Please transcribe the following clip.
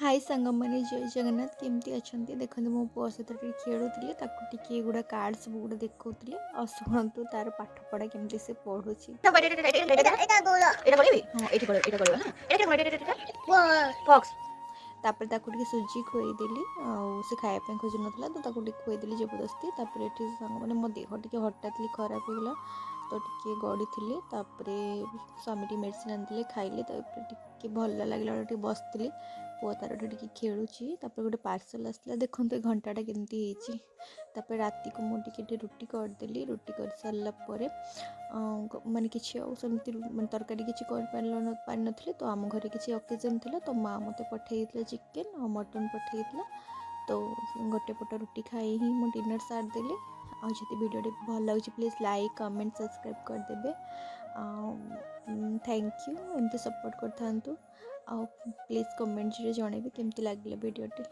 हाय सांगमने जय जगन्नाथ केमती अच्छा देखते मो पुओ सहित खेलुली टे गुड़ा कार्ड सब गुड़ा देखुली और शुणु तार पाठ पढ़ा केमती से पढ़ुँ तापर ताकू टे सुजी खुएदेली से खायापी खोजु ना तो ताकू खुएदेली जबरदस्ती तापर ये सांग मैंने मो देह टे हठात खराब होगा तो टे गड़ी थी स्वामी टी मेडिसिन आनी खाइले टे भल लगे बसती पुआ तार टे खेलुची गोटे पार्सल आसला देखो घंटाटा केमती होती रात को मुझे रुटी करदेली रुटी कर सारापर माने कि माने तरकारी किसी पार नी तो आम घर किसी अकेजन थी तो माँ मत पठे चिकेन और मटन पठे तो गोटे पट रुटी खाई ही मु डिनर सारदेली आदि वीडियो भल लगे प्लीज लाइक कमेंट सब्सक्राइब करदे थैंक यू एमती सपोर्ट कर था प्लीज कमेंट जनइबे केमती लगे वीडियोटी।